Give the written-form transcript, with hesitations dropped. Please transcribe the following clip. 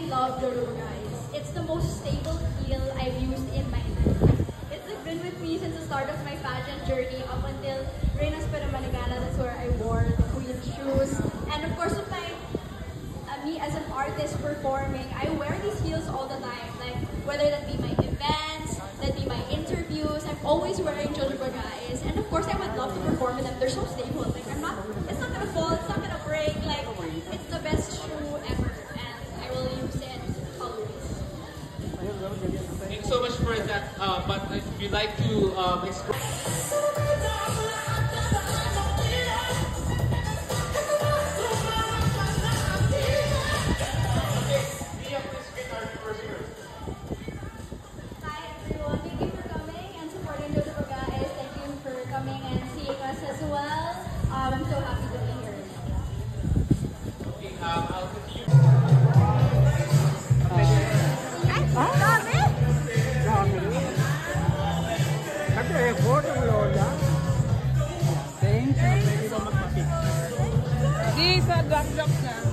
love Jojoba, guys. It's the most stable heel I've used in my life. It's been with me since the start of my fashion journey up until Reynas Panamanigana. That's where I wore the queen shoes. And of course, with me as an artist performing, I wear these heels all the time. Like whether that be my events, that be my interviews, I'm always wearing Jojoba, guys. And of course, I would love to perform with them. They're so stable. Like it's not gonna fall, it's not gonna break. Like it's the best shoe ever, and I will use it always. Thanks so much for that. But if you'd like to express. I'm so happy to be here. Okay, I'll continue. Di sa drop na.